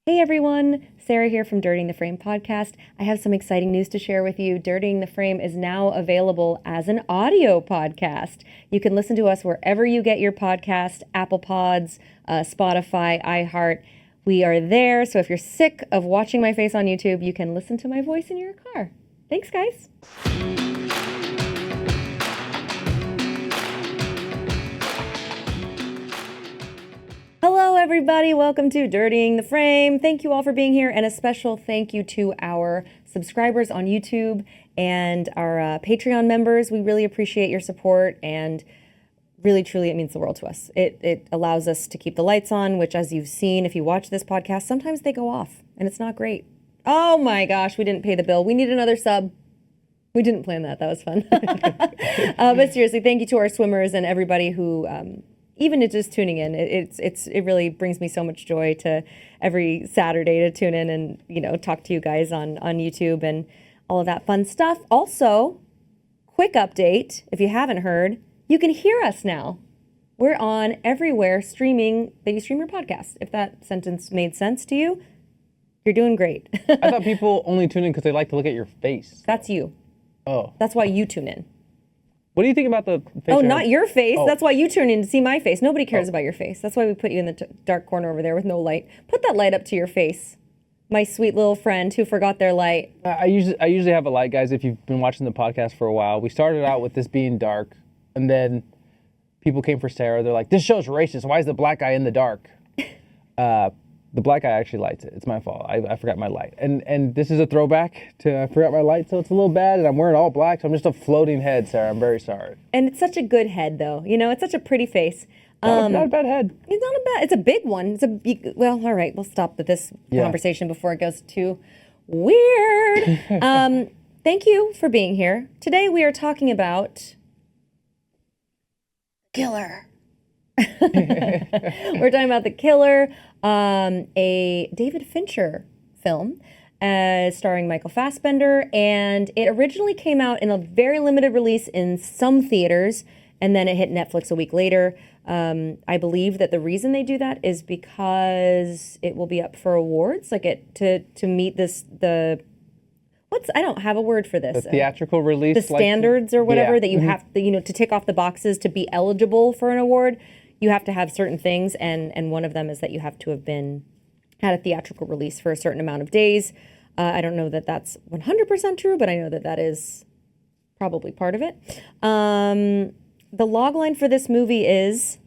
Hey everyone, Sarah here from Dirtying the Frame podcast. I have some exciting news to share with you. Dirtying the Frame is now available as an audio podcast. You can listen to us wherever you get your podcast, Apple Pods, Spotify, iHeart. We are there, so if you're sick of watching my face on YouTube, you can listen to my voice in your car. Thanks, guys. Hello, everybody. Welcome to Dirtying the Frame. Thank you all for being here, and a special thank you to our subscribers on YouTube and our Patreon members. We really appreciate your support, and really, truly, it means the world to us. It allows us to keep the lights on, which, as you've seen, if you watch this podcast, sometimes they go off, and it's not great. Oh my gosh, we didn't pay the bill. We need another sub. We didn't plan that. That was fun. But seriously, thank you to our swimmers and everybody who... even just tuning in, it really brings me so much joy to every Saturday to tune in and talk to you guys on YouTube and all of that fun stuff. Also, quick update, if you haven't heard, you can hear us now. We're on everywhere streaming that you stream your podcast. If that sentence made sense to you, you're doing great. I thought people only tune in because they like to look at your face. That's you. Oh. That's why you tune in. What do you think about the face? Oh, not your face. Oh. That's why you turn in to see my face. Nobody cares about your face. That's why we put you in the dark corner over there with no light. Put that light up to your face. My sweet little friend who forgot their light. I usually have a light, guys, if you've been watching the podcast for a while. We started out with this being dark, and then people came for Sarah. They're like, this show's racist. Why is the black guy in the dark? The black guy actually lights it. It's my fault. I forgot my light. And this is a throwback to I forgot my light, so it's a little bad, and I'm wearing all black, so I'm just a floating head, Sarah. I'm very sorry. And it's such a good head, though. It's such a pretty face. Not a bad head. It's not a bad. It's a big one. Well, all right. We'll stop with this conversation before it goes too weird. Thank you for being here. Today we are talking about Killer. We're talking about The Killer, a David Fincher film starring Michael Fassbender, and it originally came out in a very limited release in some theaters, and then it hit Netflix a week later. I believe that the reason they do that is because it will be up for awards, to meet I don't have a word for this. The theatrical release, the standards or whatever that you have to, to tick off the boxes to be eligible for an award. You have to have certain things, and one of them is that you have to have had a theatrical release for a certain amount of days. I don't know that that's 100% true, but I know that that is probably part of it. The logline for this movie is,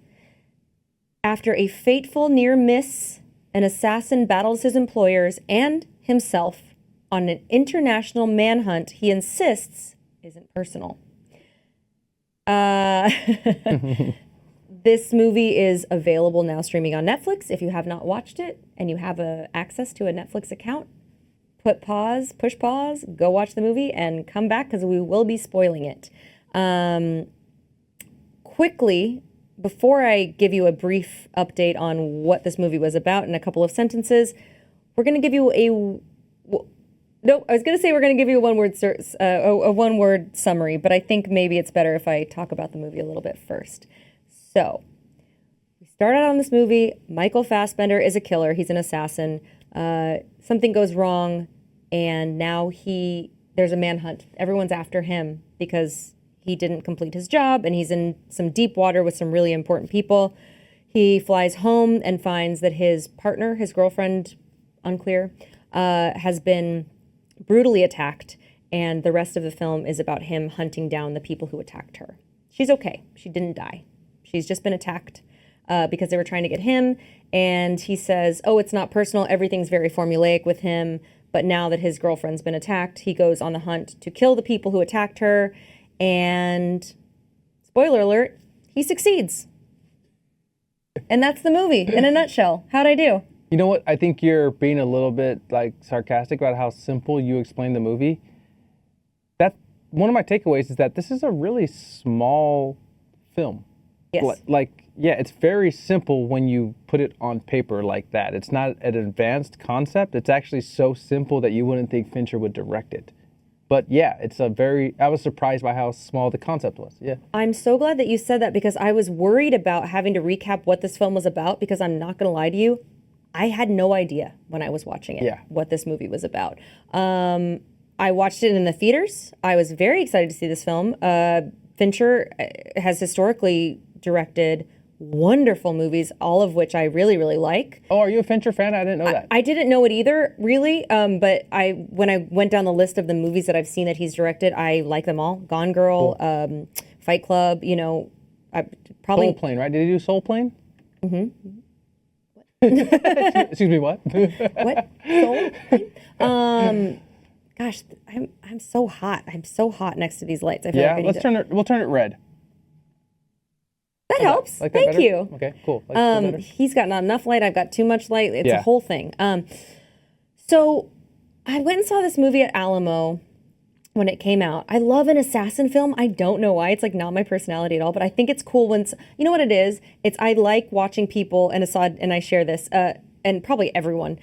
after a fateful near miss, an assassin battles his employers and himself on an international manhunt he insists isn't personal. This movie is available now streaming on Netflix. If you have not watched it and you have access to a Netflix account, push pause, go watch the movie and come back because we will be spoiling it. Quickly, before I give you a brief update on what this movie was about in a couple of sentences, we're going to give you we're going to give you a one-word summary, but I think maybe it's better if I talk about the movie a little bit first. So, we start out on this movie. Michael Fassbender is a killer. He's an assassin. Something goes wrong, and now there's a manhunt. Everyone's after him because he didn't complete his job, and he's in some deep water with some really important people. He flies home and finds that his partner, his girlfriend, unclear, has been brutally attacked, and the rest of the film is about him hunting down the people who attacked her. She's okay. She didn't die. She's just been attacked because they were trying to get him, and he says, it's not personal. Everything's very formulaic with him, but now that his girlfriend's been attacked, he goes on the hunt to kill the people who attacked her, and spoiler alert, he succeeds. And that's the movie in a nutshell. How'd I do? You know what? I think you're being a little bit sarcastic about how simple you explained the movie. That one of my takeaways is that this is a really small film. Yes. It's very simple when you put it on paper like that. It's not an advanced concept. It's actually so simple that you wouldn't think Fincher would direct it. But yeah, I was surprised by how small the concept was. Yeah. I'm so glad that you said that because I was worried about having to recap what this film was about because I'm not going to lie to you. I had no idea when I was watching it what this movie was about. I watched it in the theaters. I was very excited to see this film. Fincher has historically directed wonderful movies, all of which I really, really like. Oh, are you a Fincher fan? I didn't know that. I didn't know it either, really. But when I went down the list of the movies that I've seen that he's directed, I like them all. Gone Girl, cool. Fight Club. You know, probably Soul Plane, right? Did he do Soul Plane? Mm-hmm. Excuse me, what? What? Soul Plane? Gosh, I'm so hot. I'm so hot next to these lights. I feel like I need we'll turn it red. That helps. Like that Thank better? you. Okay, cool. He's got not enough light. I've got too much light. It's a whole thing. So I went and saw this movie at Alamo when it came out. I love an assassin film. I don't know why. It's like not my personality at all, but I think it's cool when, you know what it is? I like watching people, and Asaad and I share this, and probably everyone.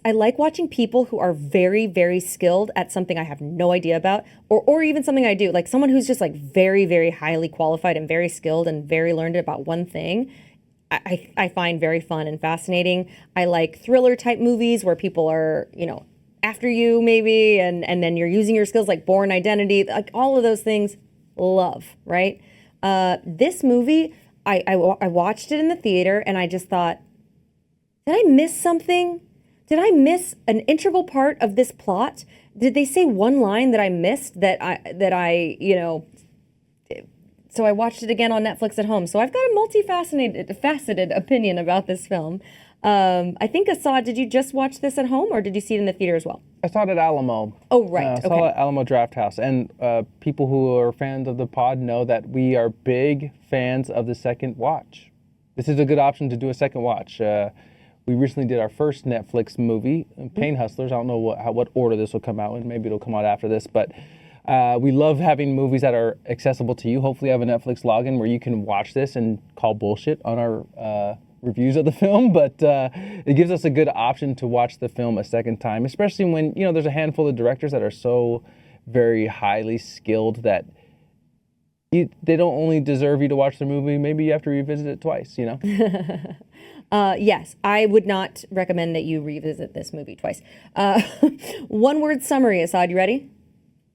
I like watching people who are very, very skilled at something I have no idea about, or even something I do. Like someone who's just like very, very highly qualified and very skilled and very learned about one thing. I find very fun and fascinating. I like thriller type movies where people are, after you maybe, and then you're using your skills, like Born Identity, like all of those things. Love, right? This movie, I watched it in the theater and I just thought, did I miss something? Did I miss an integral part of this plot? Did they say one line that I missed so I watched it again on Netflix at home. So I've got a faceted opinion about this film. I think, Asaad, did you just watch this at home or did you see it in the theater as well? I saw it at Alamo. Oh, right. I saw it at Alamo Drafthouse. And people who are fans of the pod know that we are big fans of the second watch. This is a good option to do a second watch. We recently did our first Netflix movie, Pain Hustlers. I don't know what order this will come out in. Maybe it'll come out after this. But we love having movies that are accessible to you. Hopefully you have a Netflix login where you can watch this and call bullshit on our reviews of the film. But it gives us a good option to watch the film a second time, especially when, there's a handful of directors that are so very highly skilled that they don't only deserve you to watch the movie. Maybe you have to revisit it twice, Yes, I would not recommend that you revisit this movie twice. One word summary, Asaad, you ready?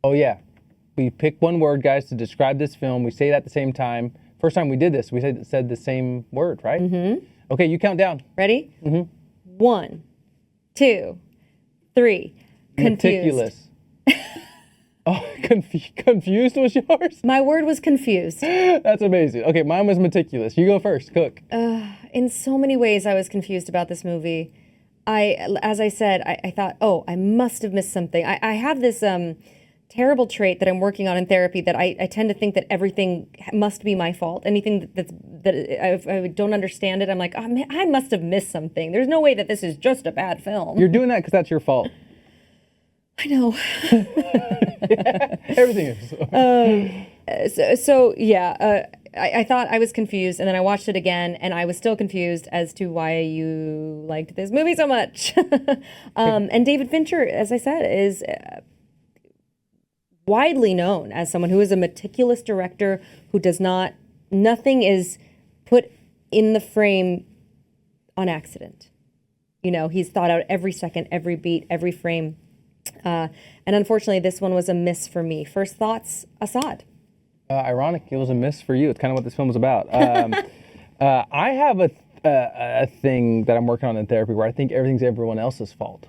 Oh, yeah. We pick one word, guys, to describe this film. We say it at the same time. First time we did this, we said the same word, right? Mm-hmm. Okay, you count down. Ready? Mm-hmm. 1, 2, 3. Confused. Meticulous. Oh, confused was yours? My word was confused. That's amazing. Okay, mine was meticulous. You go first. Cook. In so many ways, I was confused about this movie. As I said, I thought, I must have missed something. I have this terrible trait that I'm working on in therapy that I tend to think that everything must be my fault. Anything that I don't understand it, I'm like, I must have missed something. There's no way that this is just a bad film. You're doing that because that's your fault. I know. Everything is. I thought I was confused, and then I watched it again, and I was still confused as to why you liked this movie so much. And David Fincher, as I said, is widely known as someone who is a meticulous director who nothing is put in the frame on accident. He's thought out every second, every beat, every frame. And unfortunately, this one was a miss for me. First thoughts, Asaad? Ironic, it was a miss for you. It's kind of what this film was about. I have a thing that I'm working on in therapy where I think everything's everyone else's fault.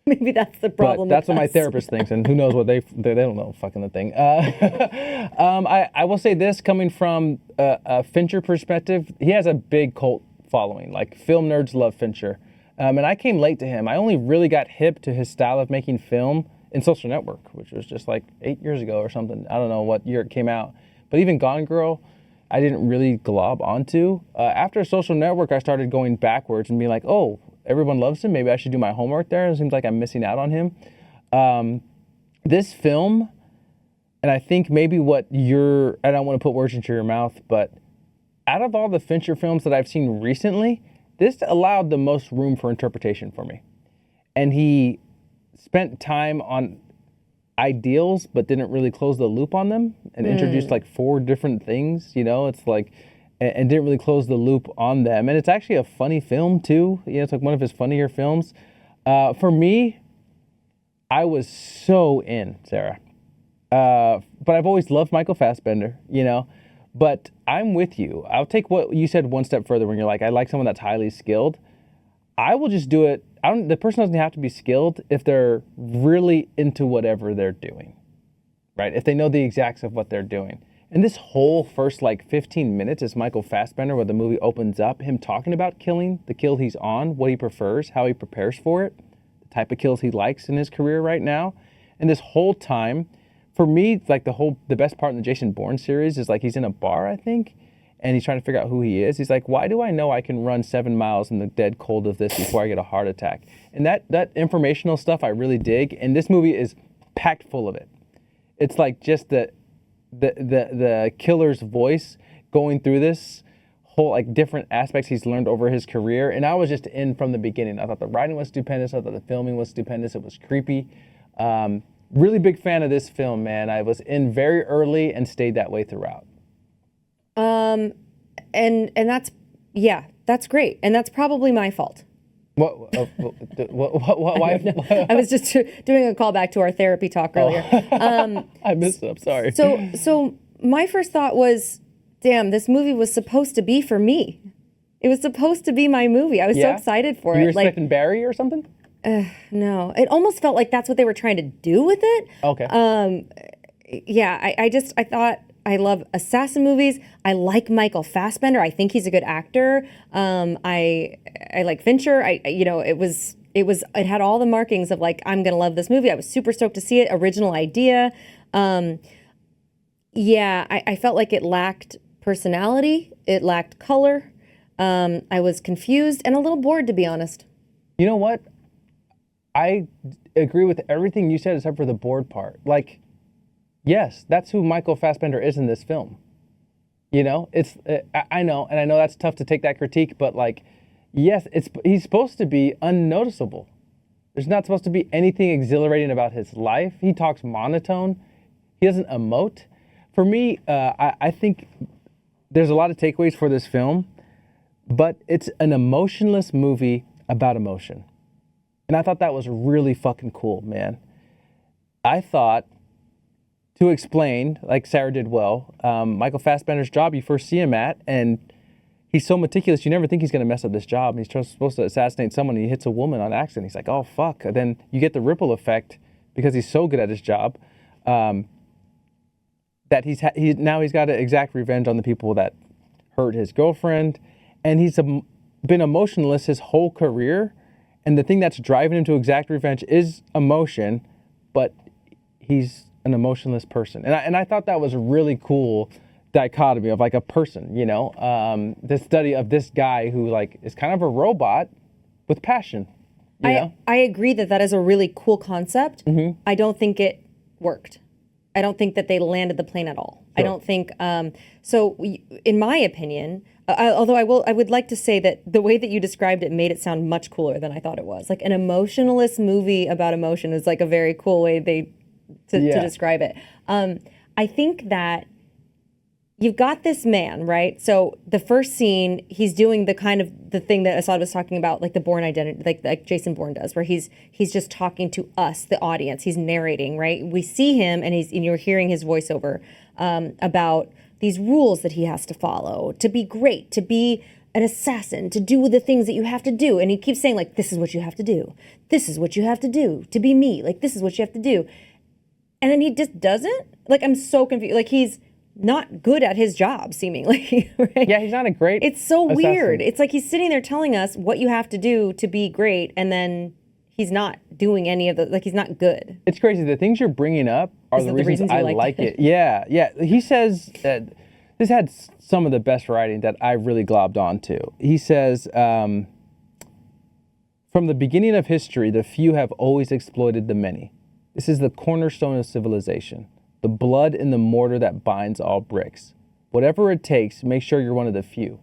Maybe that's the problem. But that's what my therapist thinks, and who knows what they don't know fucking the thing. I will say this, coming from a Fincher perspective, he has a big cult following. Like, film nerds love Fincher. And I came late to him. I only really got hip to his style of making film in Social Network, which was just like 8 years ago or something. I don't know what year it came out. But even Gone Girl, I didn't really glob onto. After Social Network, I started going backwards and being like, oh, everyone loves him. Maybe I should do my homework there. It seems like I'm missing out on him. This film, and I think maybe I don't want to put words into your mouth, but out of all the Fincher films that I've seen recently, this allowed the most room for interpretation for me. And he spent time on ideals, but didn't really close the loop on them and introduced like 4 different things, It's like, and didn't really close the loop on them. And it's actually a funny film too. It's like one of his funnier films. For me, I was so in, Sarah. But I've always loved Michael Fassbender, But I'm with you. I'll take what you said one step further when you're like, I like someone that's highly skilled. I will just do it. The person doesn't have to be skilled if they're really into whatever they're doing, right? If they know the exacts of what they're doing. And this whole first 15 minutes is Michael Fassbender, where the movie opens up, him talking about killing, the kill he's on, what he prefers, how he prepares for it, the type of kills he likes in his career right now. And this whole time, for me, the best part in the Jason Bourne series is he's in a bar, I think, and he's trying to figure out who he is. He's like, why do I know I can run 7 miles in the dead cold of this before I get a heart attack? And that informational stuff I really dig, and this movie is packed full of it. It's just the killer's voice going through this whole different aspects he's learned over his career, and I was just in from the beginning. I thought the writing was stupendous. I thought the filming was stupendous. It was creepy. Really big fan of this film, man. I was in very early and stayed that way throughout. And that's great, and that's probably my fault. What? Why? I was just doing a callback to our therapy talk earlier. I missed it. I'm sorry. So my first thought was, damn, this movie was supposed to be for me. It was supposed to be my movie. I was so excited for it. You were expecting Barry or something? No, it almost felt like that's what they were trying to do with it. Okay. I thought I love assassin movies. I like Michael Fassbender. I think he's a good actor. I like Fincher. It had all the markings of I'm gonna love this movie. I was super stoked to see it. Original idea. I felt like it lacked personality. It lacked color. I was confused and a little bored, to be honest. You know what? I agree with everything you said except for the bored part. Yes, that's who Michael Fassbender is in this film. I know, and I know that's tough to take that critique, but yes, he's supposed to be unnoticeable. There's not supposed to be anything exhilarating about his life. He talks monotone. He doesn't emote. For me, I think there's a lot of takeaways for this film, but it's an emotionless movie about emotion. And I thought that was really fucking cool, man. I thought, to explain, like Sarah did well, Michael Fassbender's job, you first see him at, and he's so meticulous, you never think he's going to mess up this job. He's supposed to assassinate someone, and he hits a woman on accident. He's like, oh, fuck. And then you get the ripple effect, because he's so good at his job, that he's got to exact revenge on the people that hurt his girlfriend. And he's been emotionless his whole career. And the thing that's driving him to exact revenge is emotion, but he's an emotionless person. And I thought that was a really cool dichotomy of a person, the study of this guy who is kind of a robot with passion. I agree that is a really cool concept. Mm-hmm. I don't think it worked. I don't think that they landed the plane at all. Sure. I don't think, in my opinion, although I would like to say that the way that you described it made it sound much cooler than I thought it was. An emotionalist movie about emotion is a very cool way to describe it. I think that you've got this man, right? So the first scene, he's doing the thing that Asaad was talking about, the Bourne identity, like Jason Bourne does, where he's just talking to us, the audience. He's narrating, right? We see him, and you're hearing his voiceover about these rules that he has to follow to be great, to be an assassin, to do the things that you have to do. And he keeps saying, this is what you have to do. This is what you have to do to be me. This is what you have to do. And then he just doesn't. I'm so confused. He's not good at his job, seemingly. Right? Yeah, he's not a great It's so assassin. Weird. It's he's sitting there telling us what you have to do to be great, and then he's not doing any of the, he's not good. It's crazy. The things you're bringing up are the reasons I like it. Yeah. He says that this had some of the best writing that I really globbed onto. He says, from the beginning of history, the few have always exploited the many. This is the cornerstone of civilization, the blood in the mortar that binds all bricks. Whatever it takes, make sure you're one of the few,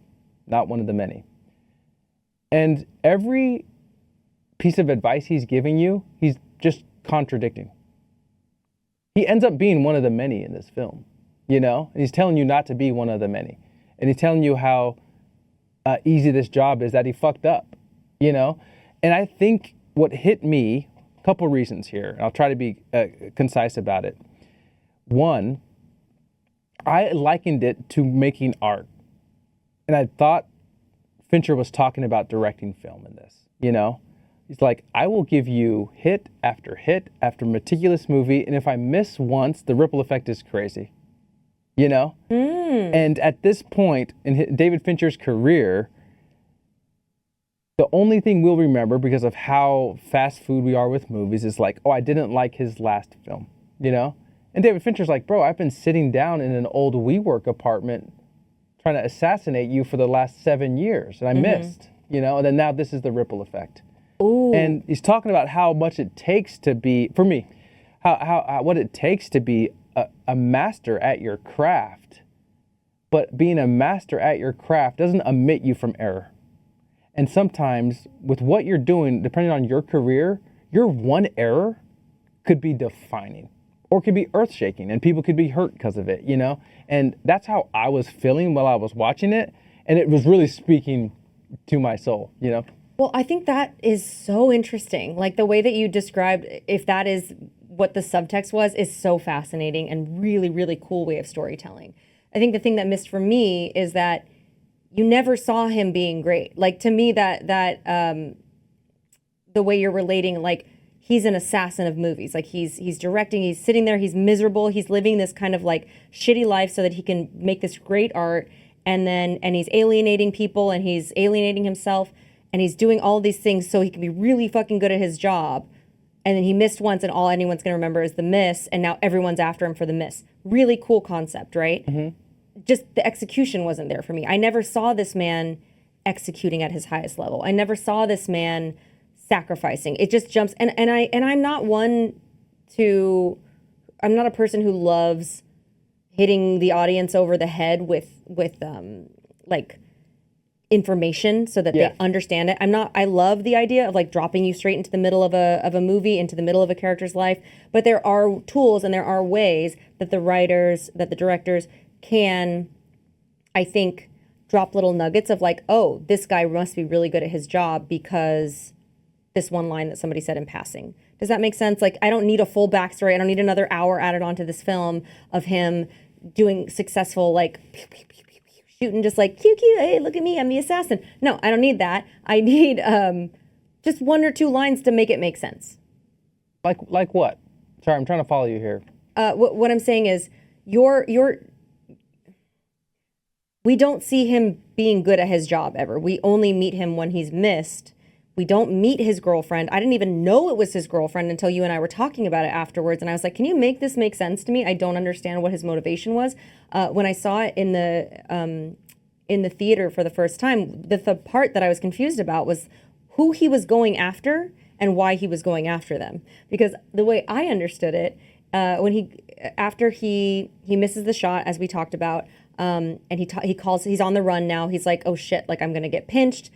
not one of the many. And every piece of advice he's giving you, he's just contradicting. He ends up being one of the many in this film, and he's telling you not to be one of the many. and he's telling you how easy this job is that he fucked up, you know? And I think what hit me, a couple reasons here, and I'll try to be concise about it. One, I likened it to making art. And I thought Fincher was talking about directing film in this, you know? He's like, I will give you hit after meticulous movie, and if I miss once, the ripple effect is crazy, you know? And at this point in David Fincher's career, the only thing we'll remember because of how fast food we are with movies is like, oh, I didn't like his last film, you know? And David Fincher's like, bro, I've been sitting down in an old WeWork apartment trying to assassinate you for the last 7 years, and I missed, you know? And then now this is the ripple effect. Ooh. And he's talking about how much it takes to be, for me, how what it takes to be a master at your craft. But being a master at your craft doesn't omit you from error. And sometimes with what you're doing, depending on your career, your one error could be defining or could be earth-shaking, and people could be hurt because of it, you know? And that's how I was feeling while I was watching it, and it was really speaking to my soul, you know? Well, I think that is so interesting. Like the way that you described, if that is what the subtext was, is so fascinating and really, really cool way of storytelling. I think the thing that missed for me is that you never saw him being great. Like to me, that the way you're relating, like he's an assassin of movies. Like he's directing, he's sitting there, he's miserable, he's living this kind of like shitty life so that he can make this great art, and he's alienating people and he's alienating himself, and he's doing all of these things so he can be really fucking good at his job. And then he missed once, and all anyone's going to remember is the miss, and now everyone's after him for the miss. Really cool concept, right? Just the execution wasn't there for me. I never saw this man executing at his highest level. I never saw this man sacrificing. It just jumps, and I'm not I'm not a person who loves hitting the audience over the head with like information so that they understand it. I love the idea of like dropping you straight into the middle of a movie, into the middle of a character's life, but there are tools and there are ways that the directors can, I think, drop little nuggets of like, oh, this guy must be really good at his job because this one line that somebody said in passing. Does that make sense? Like, I don't need a full backstory. I don't need another hour added onto this film of him doing successful, like, pew, pew, pew, pew, pew, shooting just like, cute, cute, hey, look at me, I'm the assassin. No, I don't need that. I need just one or two lines to make it make sense. Like what? Sorry, I'm trying to follow you here. What I'm saying is, we don't see him being good at his job ever. We only meet him when he's missed. We don't meet his girlfriend. I didn't even know it was his girlfriend until you and I were talking about it afterwards. And I was like, can you make this make sense to me? I don't understand what his motivation was. When I saw it in the theater for the first time, the part that I was confused about was who he was going after and why he was going after them. Because the way I understood it, after he misses the shot, as we talked about, and he calls, he's on the run now. He's like, oh shit, like I'm gonna get pinched.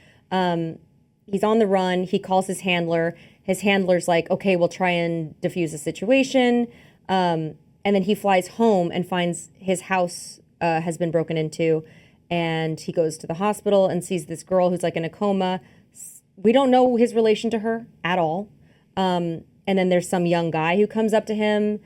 He's on the run. He calls his handler. His handler's like, okay, we'll try and defuse the situation. And then he flies home and finds his house has been broken into. And he goes to the hospital and sees this girl who's like in a coma. We don't know his relation to her at all. And then there's some young guy who comes up to him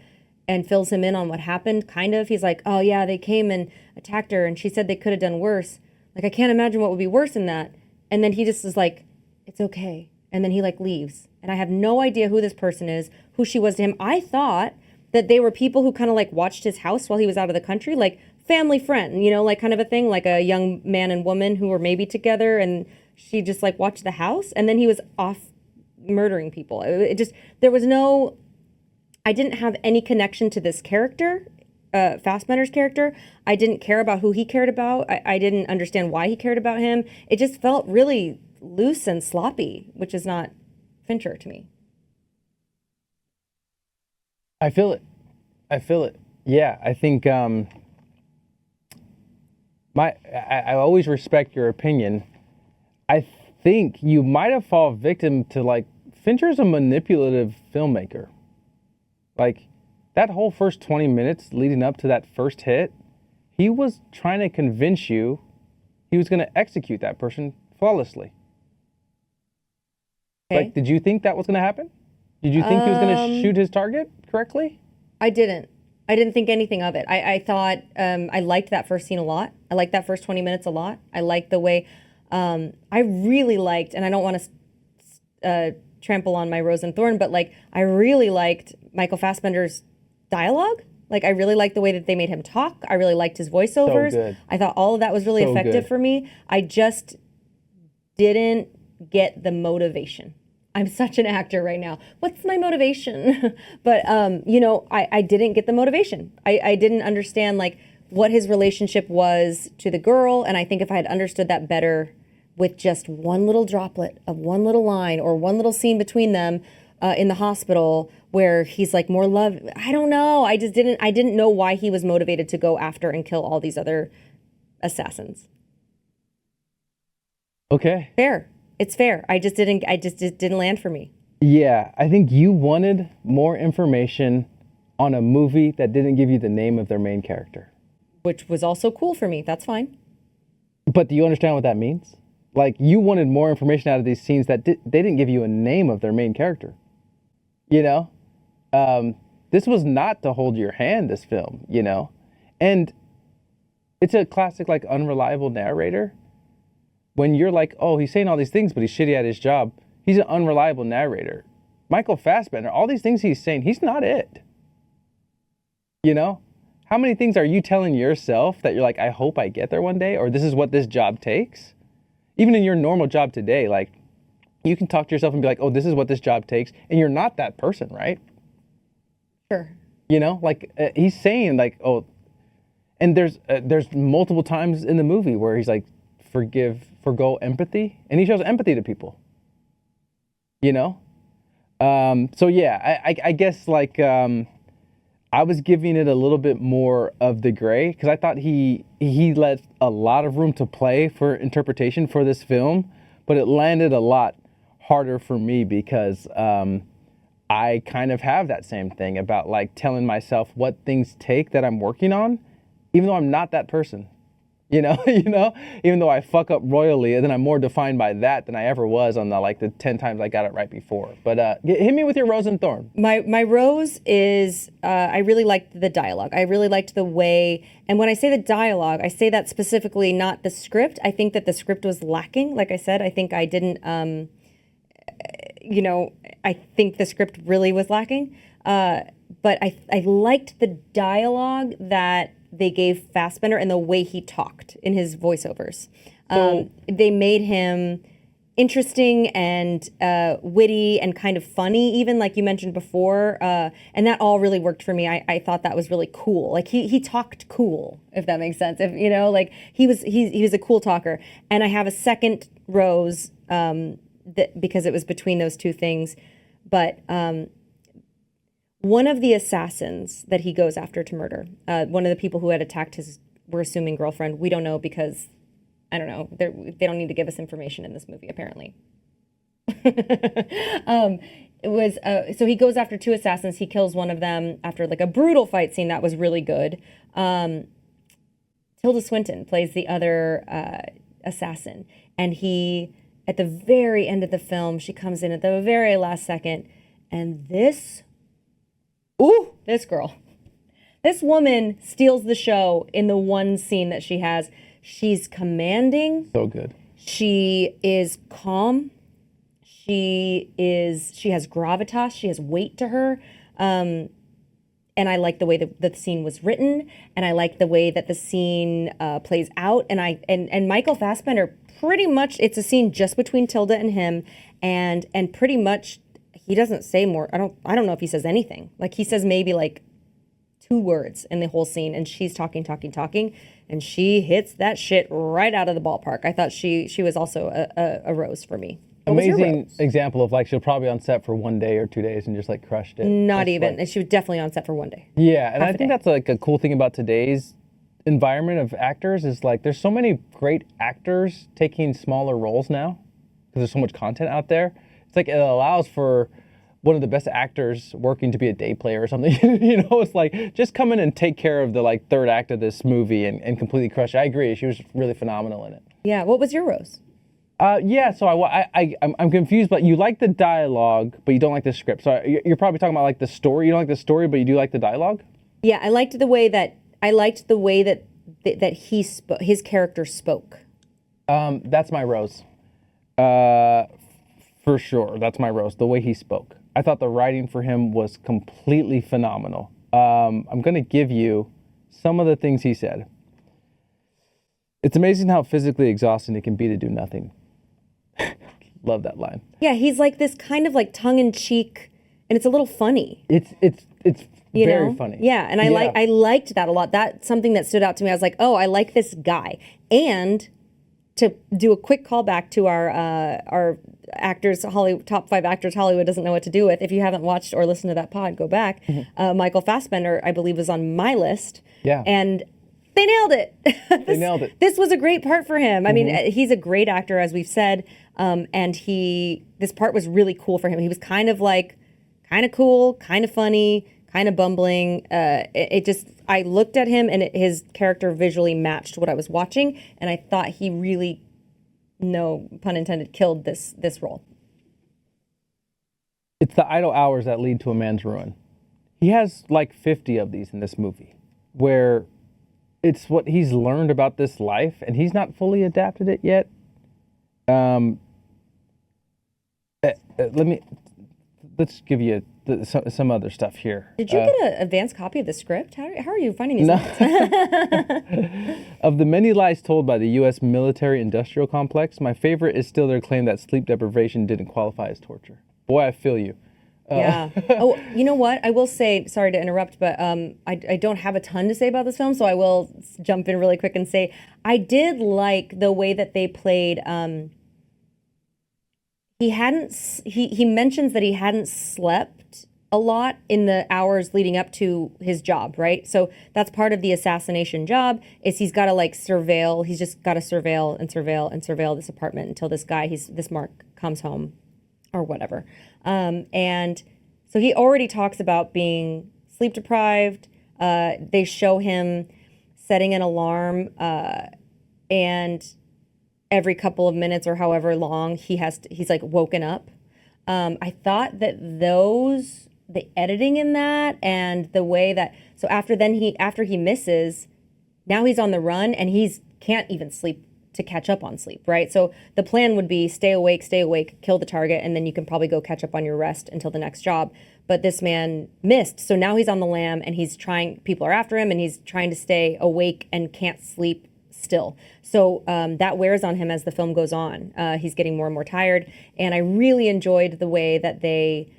and fills him in on what happened, kind of. He's like, oh yeah, they came and attacked her and she said they could have done worse. Like, I can't imagine what would be worse than that. And then he just is like, it's okay. And then he like leaves. And I have no idea who this person is, who she was to him. I thought that they were people who kind of like watched his house while he was out of the country, like family friend, you know, like kind of a thing, like a young man and woman who were maybe together and she just like watched the house. And then he was off murdering people. I didn't have any connection to this character, Fassbender's character. I didn't care about who he cared about. I didn't understand why he cared about him. It just felt really loose and sloppy, which is not Fincher to me. I feel it. Yeah, I think I always respect your opinion. I think you might have fallen victim to like Fincher's a manipulative filmmaker. Like that whole first 20 minutes leading up to that first hit, he was trying to convince you he was going to execute that person flawlessly. Okay. Like, did you think that was going to happen? Did you think he was going to shoot his target correctly? I didn't think anything of it. I thought I liked that first scene a lot. I liked that first 20 minutes a lot. I liked the way I really liked, and I don't want to trample on my Rose and Thorn, but like I really liked Michael Fassbender's dialogue. Like I really liked the way that they made him talk. I really liked his voiceovers. So good. I thought all of that was really effective for me. I just didn't get the motivation. I'm such an actor right now. What's my motivation? But, I didn't get the motivation. I didn't understand like what his relationship was to the girl. And I think if I had understood that better with just one little droplet of one little line or one little scene between them in the hospital where he's like more love. I don't know. I didn't know why he was motivated to go after and kill all these other assassins. Okay. Fair. It's fair. It just didn't land for me. Yeah, I think you wanted more information on a movie that didn't give you the name of their main character. Which was also cool for me. That's fine. But do you understand what that means? Like, you wanted more information out of these scenes that they didn't give you a name of their main character. You know? This was not to hold your hand, this film, you know? And it's a classic, like, unreliable narrator. When you're like, oh, he's saying all these things, but he's shitty at his job. He's an unreliable narrator. Michael Fassbender, all these things he's saying, he's not it. You know? How many things are you telling yourself that you're like, I hope I get there one day, or this is what this job takes? Even in your normal job today, like, you can talk to yourself and be like, oh, this is what this job takes, and you're not that person, right? Sure. You know? Like, he's saying, like, oh, and there's multiple times in the movie where he's like, forgo empathy, and he shows empathy to people, you know? So yeah, I guess like I was giving it a little bit more of the gray because I thought he left a lot of room to play for interpretation for this film, but it landed a lot harder for me because I kind of have that same thing about like telling myself what things take that I'm working on, even though I'm not that person. You know, even though I fuck up royally, and then I'm more defined by that than I ever was on the 10 times I got it right before. But hit me with your Rose and Thorn. My rose is I really liked the dialogue. I really liked the way, and when I say the dialogue, I say that specifically, not the script. I think that the script was lacking. Like I said, I think I didn't, I think the script really was lacking. But I liked the dialogue that they gave Fassbender and the way he talked in his voiceovers. They made him interesting and witty and kind of funny, even like you mentioned before. And that all really worked for me. I thought that was really cool. Like he talked cool, if that makes sense. If like he was a cool talker. And I have a second rose because it was between those two things. But one of the assassins that he goes after to murder, one of the people who had attacked his, we're assuming, girlfriend. We don't know because, I don't know, they don't need to give us information in this movie, apparently. So he goes after two assassins. He kills one of them after like a brutal fight scene that was really good. Tilda Swinton plays the other assassin. And he, at the very end of the film, she comes in at the very last second, and this girl. This woman steals the show in the one scene that she has. She's commanding. So good. She is calm. She has gravitas. She has weight to her. And I like the way the scene was written, and I like the way that the scene plays out. And Michael Fassbender, pretty much, it's a scene just between Tilda and him, and pretty much he doesn't say more. I don't know if he says anything. Like he says maybe like 2 words in the whole scene, and she's talking, and she hits that shit right out of the ballpark. I thought she was also a rose for me. Amazing example of like she'll probably on set for 1 day or 2 days and just like crushed it. Not even. Like, she was definitely on set for 1 day. Yeah, and I think that's like a cool thing about today's environment of actors is like there's so many great actors taking smaller roles now because there's so much content out there. It's like it allows for one of the best actors working to be a day player or something. It's like, just come in and take care of the like third act of this movie and completely crush it. I agree. She was really phenomenal in it. Yeah. What was your rose? So I'm confused, but you like the dialogue, but you don't like the script. So you're probably talking about like the story. You don't like the story, but you do like the dialogue? Yeah, I liked the way that his character spoke. That's my rose. For sure, that's my rose. The way he spoke. I thought the writing for him was completely phenomenal. I'm going to give you some of the things he said. It's amazing how physically exhausting it can be to do nothing. Love that line. Yeah, he's like this kind of like tongue-in-cheek, and it's a little funny. It's very funny. Yeah, and I liked that a lot. That's something that stood out to me. I was like, oh, I like this guy. And to do a quick callback to our actors, top 5 actors Hollywood doesn't know what to do with. If you haven't watched or listened to that pod, go back. Michael Fassbender, I believe, was on my list. Yeah. And they nailed it. They nailed it. This was a great part for him. I mean, he's a great actor, as we've said. And this part was really cool for him. He was kind of cool, kind of funny, kind of bumbling. I looked at him and his character visually matched what I was watching. And I thought he really, no pun intended, killed this role. It's the idle hours that lead to a man's ruin. He has like 50 of these in this movie where it's what he's learned about this life and he's not fully adapted it yet. Let's give you some other stuff here. Did you get an advanced copy of the script? How are you finding these notes? Of the many lies told by the U.S. military-industrial complex, my favorite is still their claim that sleep deprivation didn't qualify as torture. Boy, I feel you. Yeah. Oh, you know what? I will say, sorry to interrupt, but I don't have a ton to say about this film, so I will jump in really quick and say I did like the way that they played. He mentions that he hadn't slept a lot in the hours leading up to his job, right? So that's part of the assassination job is he's got to like surveil. He's just got to surveil this apartment until this Mark comes home or whatever. And so he already talks about being sleep deprived. They show him setting an alarm and every couple of minutes or however long he's like woken up. I thought that the editing in that and the way that, so after he misses, now he's on the run and can't even sleep to catch up on sleep, right? So the plan would be stay awake, kill the target, and then you can probably go catch up on your rest until the next job. But this man missed. So now he's on the lam and people are after him and he's trying to stay awake and can't sleep still. So that wears on him as the film goes on. He's getting more and more tired. And I really enjoyed the way that they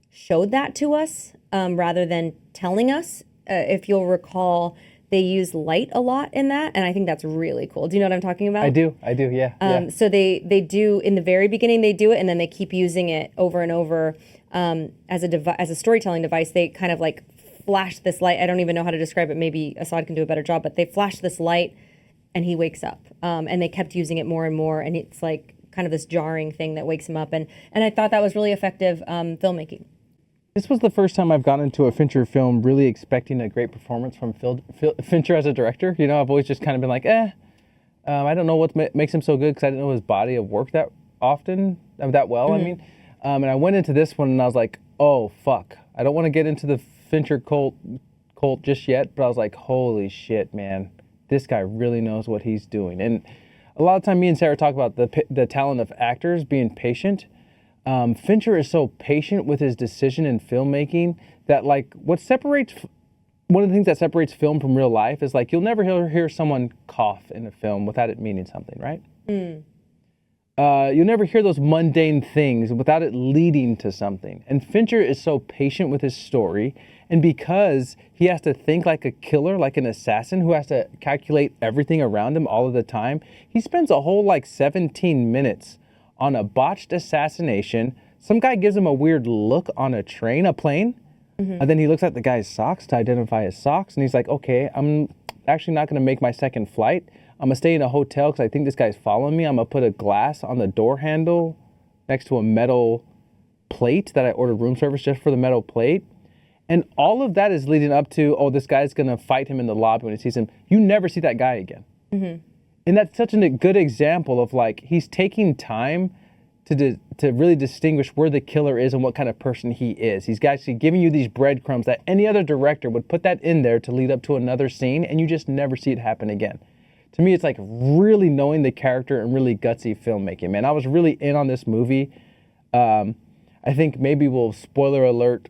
showed that to us rather than telling us. If you'll recall, they use light a lot in that. And I think that's really cool. Do you know what I'm talking about? I do, yeah. So they do, in the very beginning, they do it, and then they keep using it over and over as a storytelling device. They kind of like flash this light. I don't even know how to describe it. Maybe Asaad can do a better job, but they flash this light and he wakes up. And they kept using it more and more. And it's like kind of this jarring thing that wakes him up. And I thought that was really effective filmmaking. This was the first time I've gone into a Fincher film really expecting a great performance from Fincher as a director. You know, I've always just kind of been like, I don't know what makes him so good because I didn't know his body of work that well. Mm-hmm. I mean, and I went into this one and I was like, oh, fuck. I don't want to get into the Fincher cult just yet, but I was like, holy shit, man. This guy really knows what he's doing. And a lot of time me and Sarah talk about the talent of actors being patient. Fincher is so patient with his decision in filmmaking that like one of the things that separates film from real life is like you'll never hear someone cough in a film without it meaning something, right? You'll never hear those mundane things without it leading to something. And Fincher is so patient with his story, and because he has to think like a killer, like an assassin who has to calculate everything around him all of the time, he spends a whole like 17 minutes on a botched assassination. Some guy gives him a weird look on a plane, mm-hmm. and then he looks at the guy's socks to identify his socks, and he's like, okay, I'm actually not going to make my second flight. I'm going to stay in a hotel because I think this guy's following me. I'm going to put a glass on the door handle next to a metal plate that I ordered room service just for the metal plate. And all of that is leading up to, oh, this guy's going to fight him in the lobby when he sees him. You never see that guy again. Mm-hmm. And that's such a good example of like, he's taking time to really distinguish where the killer is and what kind of person he is. He's actually giving you these breadcrumbs that any other director would put that in there to lead up to another scene, and you just never see it happen again. To me, it's like really knowing the character and really gutsy filmmaking, man. I was really in on this movie. I think maybe we'll spoiler alert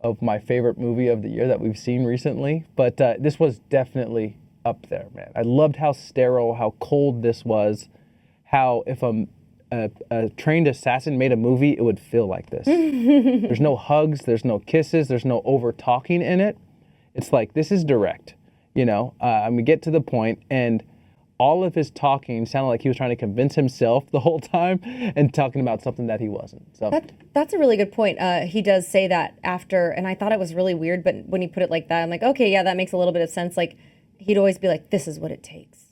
of my favorite movie of the year that we've seen recently, but this was definitely up there, man. I loved how sterile, how cold this was, how if a trained assassin made a movie, it would feel like this. There's no hugs, there's no kisses, there's no over talking in it. It's like, this is direct, you know? We get to the point, and all of his talking sounded like he was trying to convince himself the whole time and talking about something that he wasn't. So that's a really good point. He does say that after, and I thought it was really weird, but when he put it like that, I'm like, okay, yeah, that makes a little bit of sense. Like, he'd always be like, this is what it takes.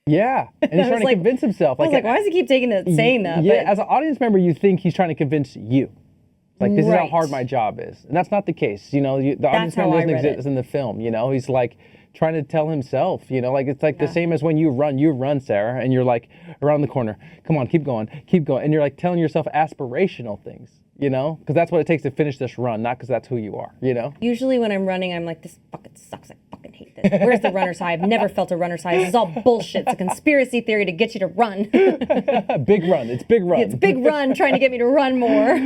Yeah, and he's trying to convince himself. I was like, why does he keep saying that? Yeah, but as an audience member, you think he's trying to convince you. Like, this is how hard my job is. And that's not the case. You know, the audience member doesn't exist in the film. You know, he's like trying to tell himself, you know, like it's like the same as when you run, Sarah, and you're like around the corner. Come on, keep going. And you're like telling yourself aspirational things, you know, because that's what it takes to finish this run, not because that's who you are, you know? Usually when I'm running, I'm like, this fucking sucks. I fucking hate this. Where's the runner's high? I've never felt a runner's high. This is all bullshit. It's a conspiracy theory to get you to run. Big run. It's big run. It's big run trying to get me to run more.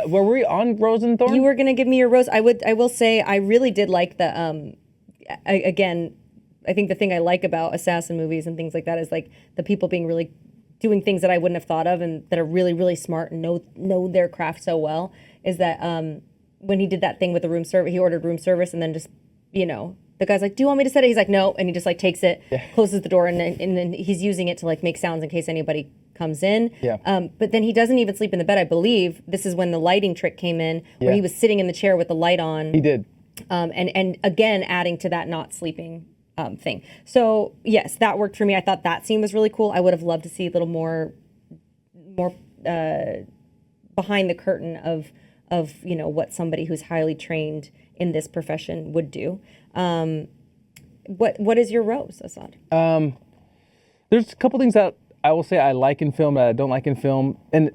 Were we on Rose and Thorn? You were going to give me your rose. I will say I really did like the, again, I think the thing I like about assassin movies and things like that is like the people being really doing things that I wouldn't have thought of and that are really, really smart and know their craft so well, is that when he did that thing with the room service, he ordered room service and then just, you know, the guy's like, do you want me to set it? He's like, no. And he just like takes it, closes the door, and then he's using it to like make sounds in case anybody comes in. Yeah. But then he doesn't even sleep in the bed, I believe. This is when the lighting trick came in, where he was sitting in the chair with the light on. He did. And again, adding to that not sleeping thing. So yes, that worked for me. I thought that scene was really cool. I would have loved to see a little more behind the curtain of you know what somebody who's highly trained in this profession would do. What is your rose, Asaad? There's a couple things that I will say I like in film that I don't like in film, and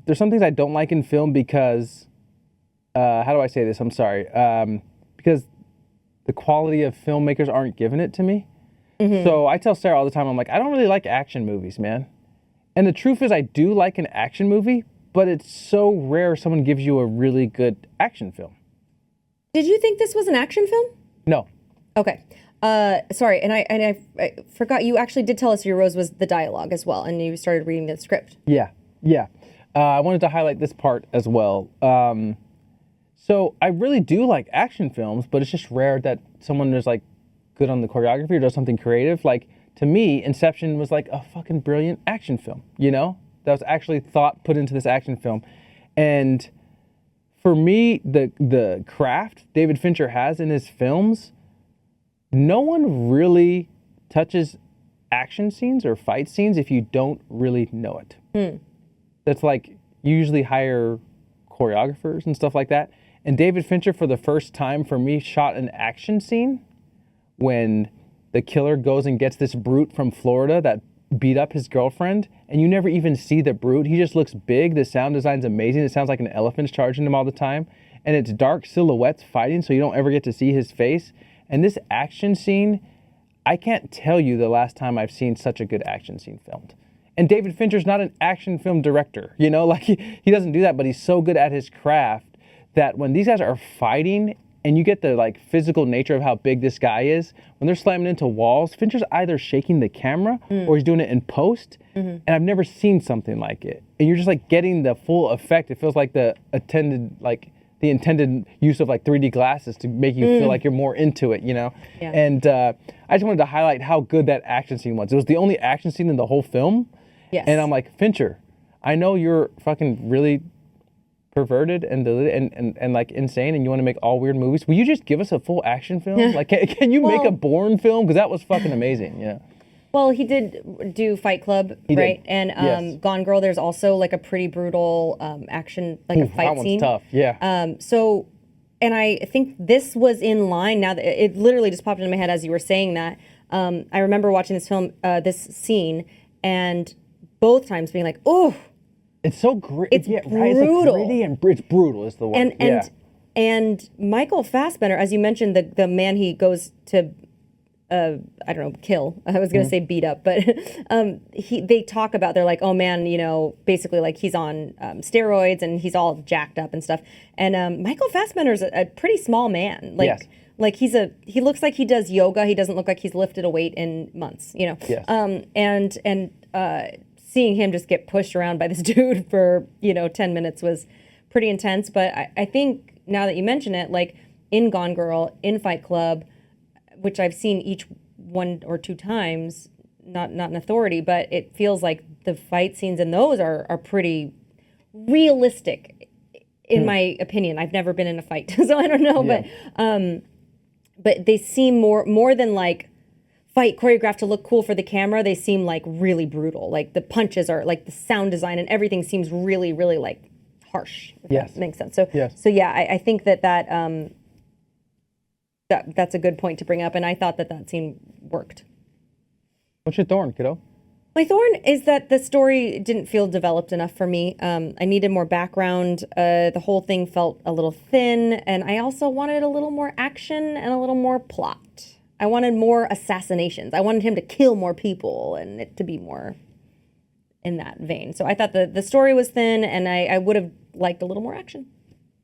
there's some things I don't like in film because how do I say this? I'm sorry. Because the quality of filmmakers aren't giving it to me. Mm-hmm. So I tell Sarah all the time, I'm like, I don't really like action movies, man. And the truth is I do like an action movie, but it's so rare someone gives you a really good action film. Did you think this was an action film? No. Okay. Sorry, and I forgot you actually did tell us your rose was the dialogue as well, and you started reading the script. Yeah. I wanted to highlight this part as well. So I really do like action films, but it's just rare that someone is like good on the choreography or does something creative. Like, to me, Inception was like a fucking brilliant action film, you know? That was actually thought put into this action film. And for me, the craft David Fincher has in his films, no one really touches action scenes or fight scenes if you don't really know it. That's like, you usually hire choreographers and stuff like that. And David Fincher, for the first time for me, shot an action scene when the killer goes and gets this brute from Florida that beat up his girlfriend, and you never even see the brute. He just looks big. The sound design's amazing. It sounds like an elephant's charging him all the time. And it's dark silhouettes fighting, so you don't ever get to see his face. And this action scene, I can't tell you the last time I've seen such a good action scene filmed. And David Fincher's not an action film director, you know? Like, he doesn't do that, but he's so good at his craft that when these guys are fighting and you get the like physical nature of how big this guy is, when they're slamming into walls, Fincher's either shaking the camera or he's doing it in post. Mm-hmm. And I've never seen something like it. And you're just like getting the full effect. It feels like the intended use of like 3D glasses to make you feel like you're more into it, you know? Yeah. And I just wanted to highlight how good that action scene was. It was the only action scene in the whole film. Yes. And I'm like, Fincher, I know you're fucking really perverted and like insane and you want to make all weird movies. Will you just give us a full action film? Like, can you make a Bourne film? Because that was fucking amazing. Yeah. Well, he did do Fight Club, He right? did. And Yes. Gone Girl, there's also like a pretty brutal action, like a fight That one's scene. tough. Yeah. So, and I think this was in line. Now that it literally just popped into my head as you were saying that. I remember watching this film, this scene, and both times being like, "Oh, It's so gritty. it's Right? It's brutal." like gritty and it's brutal is the word. And Michael Fassbender, as you mentioned, the man he goes to, I don't know, kill. I was gonna say beat up, but they talk about, they're like, oh man, you know, basically like he's on steroids and he's all jacked up and stuff. And Michael Fassbender's a pretty small man. Like, Yes. like he looks like he does yoga. He doesn't look like he's lifted a weight in months, you know. Yes. And seeing him just get pushed around by this dude for 10 minutes was pretty intense. But I think now that you mention it, like in Gone Girl, in Fight Club, which I've seen each 1 or 2 times, not in authority, but it feels like the fight scenes in those are pretty realistic, in my opinion. I've never been in a fight, so I don't know, but they seem more than like fight choreographed to look cool for the camera. They seem like really brutal. Like the punches are like the sound design and everything seems really, really like harsh. If Yes. that makes sense. So Yes. so yeah, I think that's a good point to bring up, and I thought that scene worked. What's your thorn, kiddo? My thorn is that the story didn't feel developed enough for me. I needed more background. The whole thing felt a little thin, and I also wanted a little more action and a little more plot. I wanted more assassinations. I wanted him to kill more people and it to be more in that vein. So I thought the story was thin, and I would have liked a little more action.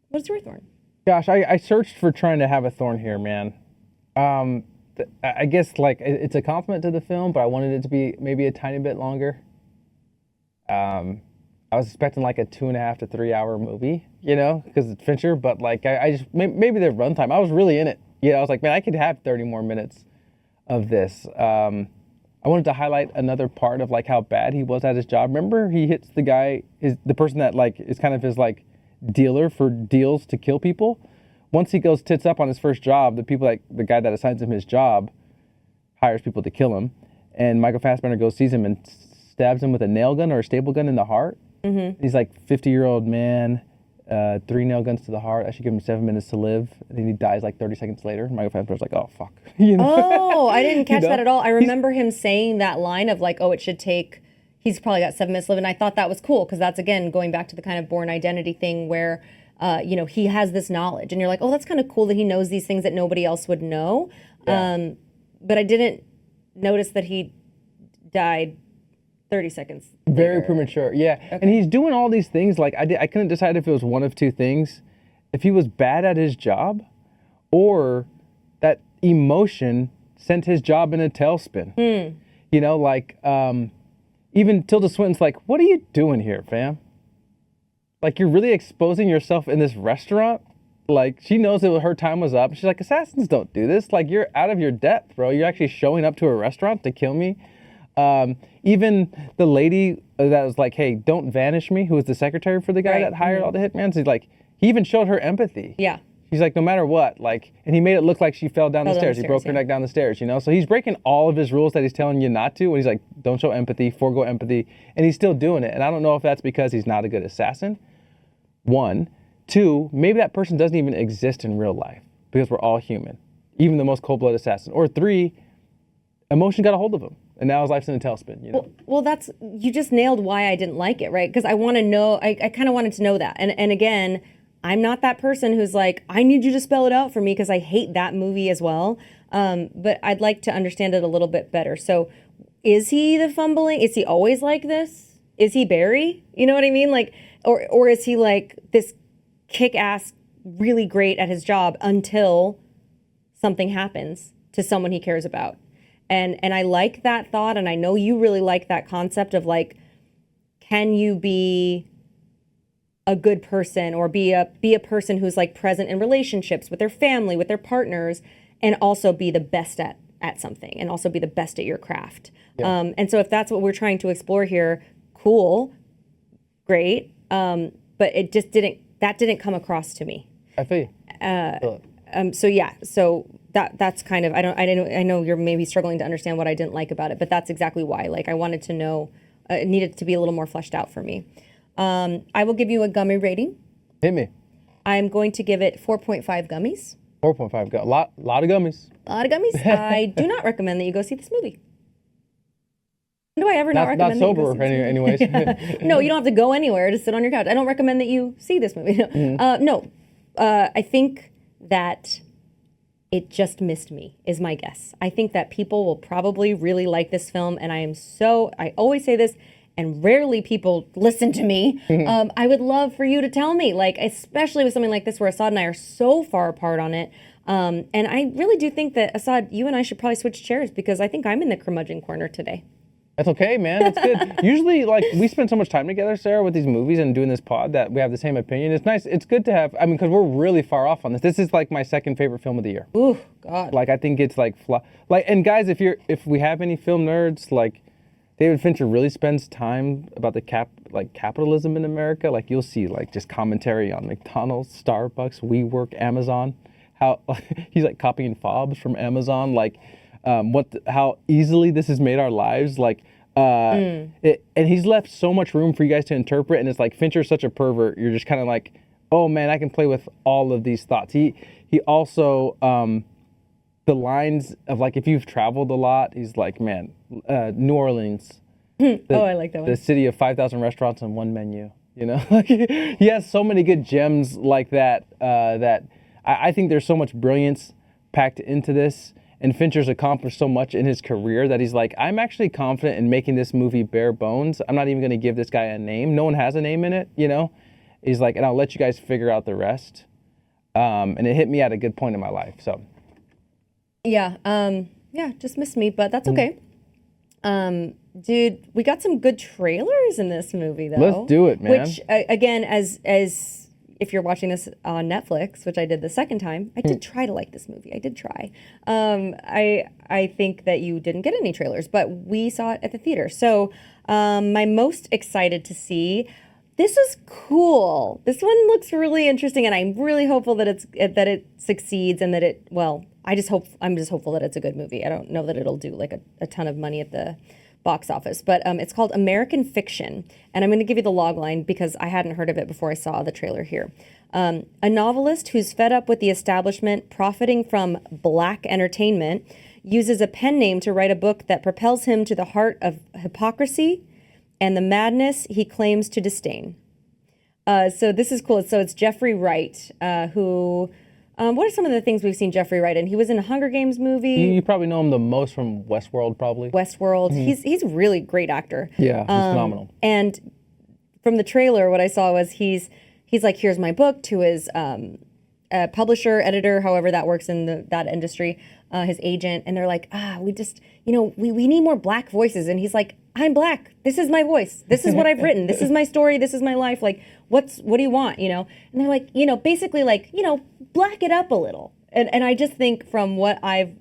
What's your thorn? Gosh, I searched for trying to have a thorn here, man. I guess like it's a compliment to the film, but I wanted it to be maybe a tiny bit longer. I was expecting like a 2.5 to 3 hour movie, because it's Fincher. But like I just maybe the runtime. I was really in it. I was like, man, I could have 30 more minutes of this. I wanted to highlight another part of like how bad he was at his job. Remember, he hits the guy, the person that like is kind of his like dealer for deals to kill people. Once he goes tits up on his first job, the guy that assigns him his job hires people to kill him, and Michael Fassbender goes, sees him and stabs him with a nail gun or a staple gun in the heart. Mm-hmm. He's like 50-year-old man, 3 nail guns to the heart. I should give him 7 minutes to live, and then he dies like 30 seconds later. Michael Fassbender's like, oh fuck. Oh, I didn't catch that at all. I remember him saying that line of like, oh, it should take. He's probably got 7 minutes to live, and I thought that was cool because that's again going back to the kind of Born Identity thing where. He has this knowledge, and you're like, oh, that's kind of cool that he knows these things that nobody else would know. Yeah. But I didn't notice that he died 30 seconds later. Very premature, yeah. Okay. And he's doing all these things. Like I couldn't decide if it was one of 2 things: if he was bad at his job, or that emotion sent his job in a tailspin. Even Tilda Swinton's like, what are you doing here, fam? Like, you're really exposing yourself in this restaurant? Like, she knows that her time was up. She's like, assassins don't do this. Like, you're out of your depth, bro. You're actually showing up to a restaurant to kill me. Even the lady that was like, hey, don't vanish me, who was the secretary for the guy that hired all the hitmen. So he even showed her empathy. Yeah. He's like, no matter what, like, and he made it look like she fell down the stairs. He broke her neck down the stairs, So he's breaking all of his rules that he's telling you not to. And he's like, don't show empathy, forego empathy. And he's still doing it. And I don't know if that's because he's not a good assassin. 1, 2, maybe that person doesn't even exist in real life because we're all human, even the most cold-blooded assassin. Or 3, emotion got a hold of him, and now his life's in a tailspin. Well, you just nailed why I didn't like it, right? Because I want to know. I kind of wanted to know that, and again, I'm not that person who's like, I need you to spell it out for me because I hate that movie as well. But I'd like to understand it a little bit better. So, is he the fumbling? Is he always like this? Is he Barry? You know what I mean? Like. Or is he like this kick-ass, really great at his job until something happens to someone he cares about? And I like that thought, and I know you really like that concept of like, can you be a good person or be a person who's like present in relationships with their family, with their partners, and also be the best at something, and also be the best at your craft. Yeah. And so if that's what we're trying to explore here, cool, great. But it just didn't come across to me. I feel you. So that's kind of I know you're maybe struggling to understand what I didn't like about it, but that's exactly why. Like I wanted to know, it needed to be a little more fleshed out for me. I will give you a gummy rating. Hit me. I'm going to give it 4.5 gummies. 4.5. Lot of gummies. A lot of gummies. I do not recommend that you go see this movie. Do I ever not recommend not that you go sober see this movie? anyways. No, you don't have to go anywhere to sit on your couch. I don't recommend that you see this movie. No. I think that it just missed me, is my guess. I think that people will probably really like this film, and I always say this, and rarely people listen to me. I would love for you to tell me, like, especially with something like this where Asaad and I are so far apart on it. And I really do think that, Asaad, you and I should probably switch chairs because I think I'm in the curmudgeon corner today. That's okay, man. It's good. Usually, like, we spend so much time together, Sarah, with these movies and doing this pod that we have the same opinion. It's nice. It's good to have, because we're really far off on this. This is like my second favorite film of the year. Ooh, God. Like, I think it's like, and guys, if we have any film nerds, like, David Fincher really spends time about the capitalism in America. Like, you'll see, like, just commentary on McDonald's, Starbucks, WeWork, Amazon, how he's like copying fobs from Amazon, like, how easily this has made our lives, like, and he's left so much room for you guys to interpret, and it's like Fincher's such a pervert. You're just kind of like, oh man, I can play with all of these thoughts. He also the lines of, like, if you've traveled a lot, he's like, man, New Orleans. I like that one. The city of 5,000 restaurants and one menu. You know, like, he has so many good gems like that. That I think there's so much brilliance packed into this. And Fincher's accomplished so much in his career that he's like, I'm actually confident in making this movie bare bones. I'm not even going to give this guy a name. No one has a name in it, you know? He's like, and I'll let you guys figure out the rest. And it hit me at a good point in my life, so. Yeah, just missed me, but that's okay. Dude, we got some good trailers in this movie, though. Let's do it, man. Which, again, as if you're watching this on Netflix, which I did the second time, I did try to like this movie. I did try. I think that you didn't get any trailers, but we saw it at the theater. So my most excited to see, this was cool. This one looks really interesting, and I'm really hopeful that it succeeds and that I'm just hopeful that it's a good movie. I don't know that it'll do like a ton of money at the box office, but it's called American Fiction, and I'm going to give you the logline because I hadn't heard of it before I saw the trailer here. A novelist who's fed up with the establishment profiting from black entertainment uses a pen name to write a book that propels him to the heart of hypocrisy and the madness he claims to disdain. So this is cool. So it's Jeffrey Wright, who... what are some of the things we've seen Jeffrey Wright in? He was in a Hunger Games movie. You probably know him the most from Westworld, probably. Westworld. Mm-hmm. He's a really great actor. Yeah, he's phenomenal. And from the trailer, what I saw was he's like, here's my book to his publisher, editor, however that works in that industry, his agent, and they're like, we just, we need more black voices. And he's like, I'm black. This is my voice. This is what I've written. This is my story. This is my life. Like, what do you want? And they're like, basically like, black it up a little. And I just think from what I've,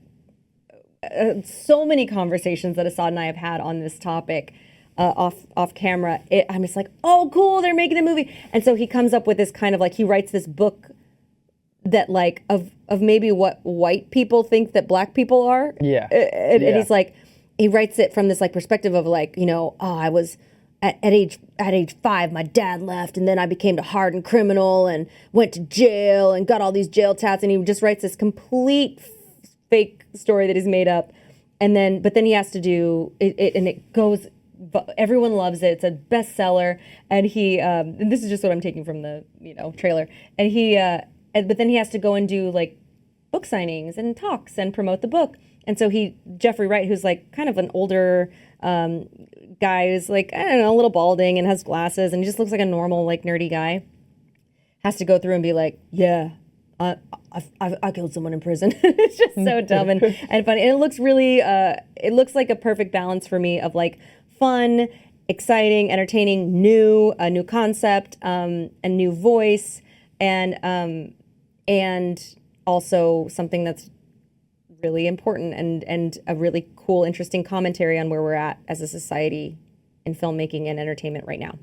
so many conversations that Asaad and I have had on this topic, off camera, I'm just like, oh, cool, they're making the movie. And so he comes up with this kind of like, he writes this book that like, of maybe what white people think that black people are. Yeah. And he's like, he writes it from this like perspective of like, I was at age 5, my dad left, and then I became a hardened criminal and went to jail and got all these jail tats, and he just writes this complete fake story that he's made up, but then he has to do it, and it goes. Everyone loves it. It's a bestseller, and and this is just what I'm taking from the trailer, and but then he has to go and do like book signings and talks and promote the book. And so Jeffrey Wright, who's like kind of an older guy who's like, I don't know, a little balding and has glasses and he just looks like a normal, like nerdy guy, has to go through and be like, yeah, I killed someone in prison. It's just so dumb and funny. And it looks really, it looks like a perfect balance for me of like fun, exciting, entertaining, a new concept, a new voice, and also something that's really important and a really cool, interesting commentary on where we're at as a society in filmmaking and entertainment right now.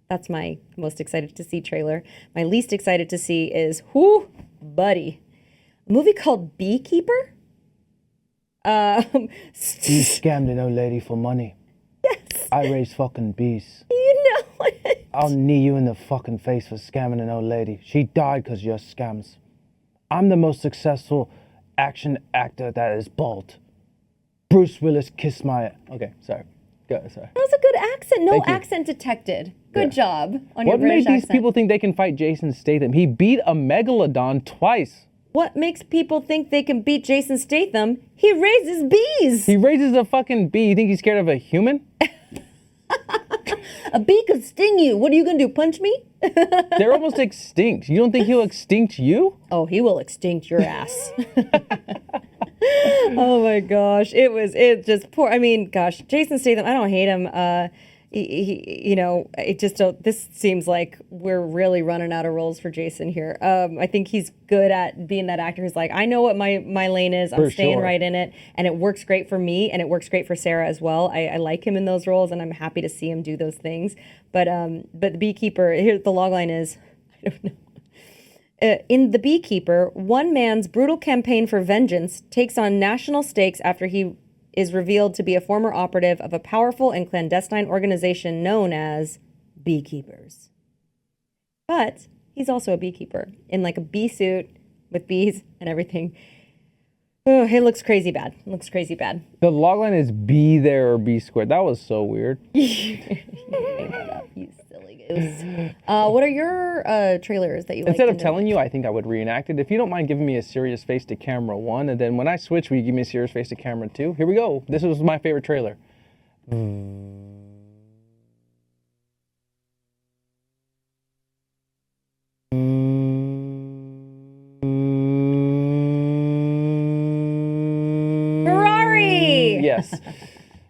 That's my most excited to see trailer. My least excited to see is, buddy. A movie called Beekeeper? You scammed an old lady for money. Yes. I raise fucking bees. You know it. I'll knee you in the fucking face for scamming an old lady. She died because of your scams. I'm the most successful action actor that is bald. Bruce Willis kissed my... Okay, sorry. Go, sorry. That was a good accent. No Thank you. accent detected. Good job on your What British made these accent. people think they can fight Jason Statham? He beat a megalodon twice. What makes people think they can beat Jason Statham? He raises bees. He raises a fucking bee. You think he's scared of a human? A bee could sting you. What are you going to do, punch me? They're almost extinct. You don't think he'll extinct you? Oh, he will extinct your ass. Oh my gosh. It just poor. I mean, gosh, Jason Statham, I don't hate him. This seems like we're really running out of roles for Jason here. I think he's good at being that actor who's like, I know what my lane is. I'm staying right in it. And it works great for me and it works great for Sarah as well. I like him in those roles and I'm happy to see him do those things. But the Beekeeper, here the logline is, I don't know. In The Beekeeper, one man's brutal campaign for vengeance takes on national stakes after he is revealed to be a former operative of a powerful and clandestine organization known as Beekeepers. But he's also a beekeeper in like a bee suit with bees and everything. Oh, it looks crazy bad. It looks crazy bad. The logline is be there or be squared. That was so weird. You made that up, you silly goose. What are your trailers that you like? Instead of telling you, I think I would reenact it. If you don't mind giving me a serious face to camera 1, and then when I switch, will you give me a serious face to camera 2? Here we go. This was my favorite trailer. Ferrari! Yes.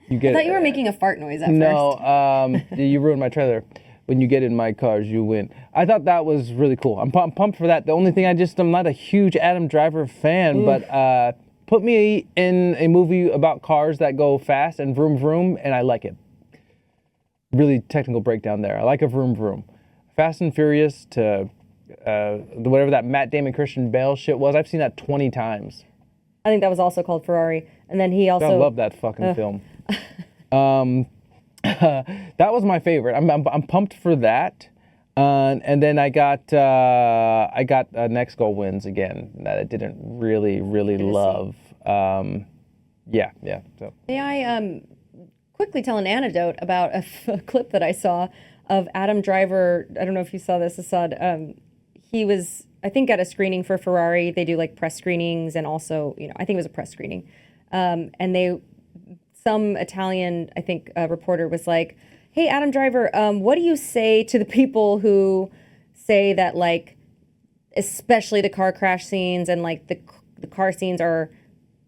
You get I thought you were making a fart noise at first. No, you ruined my trailer. When you get in my cars, you win. I thought that was really cool. I'm pumped for that. The only thing I'm not a huge Adam Driver fan, but put me in a movie about cars that go fast and vroom vroom, and I like it. Really technical breakdown there. I like a vroom vroom. Fast and Furious to whatever that Matt Damon Christian Bale shit was. I've seen that 20 times. I think that was also called Ferrari. And then he also... I love that fucking film. That was my favorite. I'm pumped for that. And then I got Next Goal Wins again that I didn't really love. So. May I quickly tell an anecdote about a clip that I saw of Adam Driver. I don't know if you saw this, Asaad. He was, I think, at a screening for Ferrari. They do like press screenings and also, I think it was a press screening. And some Italian, I think, reporter was like, hey, Adam Driver, what do you say to the people who say that, like, especially the car crash scenes and, like, the car scenes are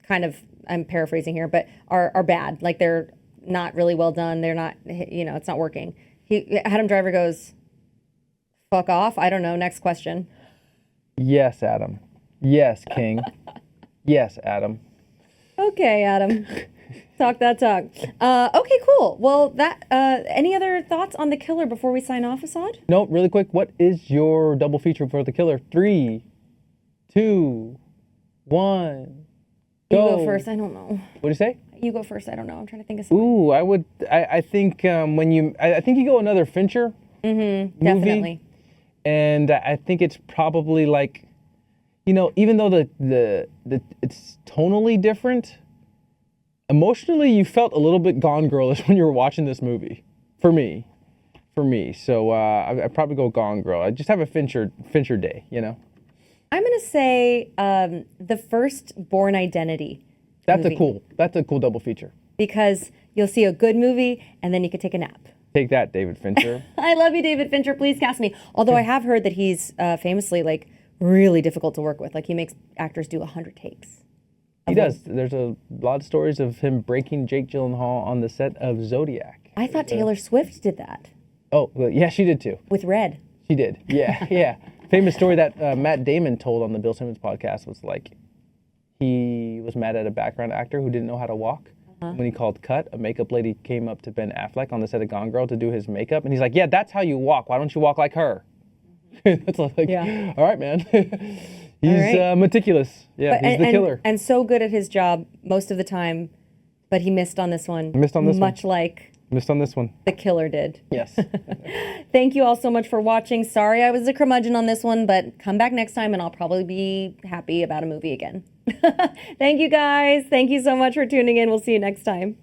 kind of, I'm paraphrasing here, but are bad. Like, they're not really well done. They're not, it's not working. Adam Driver goes, fuck off. I don't know. Next question. Yes, Adam. Yes, King. Yes, Adam. Okay, Adam. Talk that talk. Okay, cool. Well, any other thoughts on The Killer before we sign off, Asaad? No, really quick. What is your double feature for The Killer? 3, 2, 1, go. You go first. I don't know. What do you say? You go first. I don't know. I'm trying to think of something. Ooh, I think I think you go another Fincher movie. Definitely. And I think it's probably like, even though it's tonally different, emotionally you felt a little bit Gone Girl-ish when you were watching this movie. For me. So I'd probably go Gone Girl. I just have a Fincher day, I'm gonna say the first Born Identity. That's movie. That's a cool double feature. Because you'll see a good movie and then you could take a nap. Take that, David Fincher. I love you, David Fincher. Please cast me. Although I have heard that he's famously like really difficult to work with. Like he makes actors do 100 takes. He does. There's a lot of stories of him breaking Jake Gyllenhaal on the set of Zodiac. I thought Taylor Swift did that. Oh, well, yeah, she did too. With Red. She did. Yeah. Famous story that Matt Damon told on the Bill Simmons podcast was like, he was mad at a background actor who didn't know how to walk. When he called cut, a makeup lady came up to Ben Affleck on the set of Gone Girl to do his makeup. And he's like, yeah, that's how you walk. Why don't you walk like her? That's like, all right, man. He's right. meticulous. Yeah, he's the killer. And so good at his job most of the time, but he missed on this one. Missed on this one. Much like Missed on this one. the killer did. Yes. Thank you all so much for watching. Sorry I was a curmudgeon on this one, but come back next time and I'll probably be happy about a movie again. Thank you guys. Thank you so much for tuning in. We'll see you next time.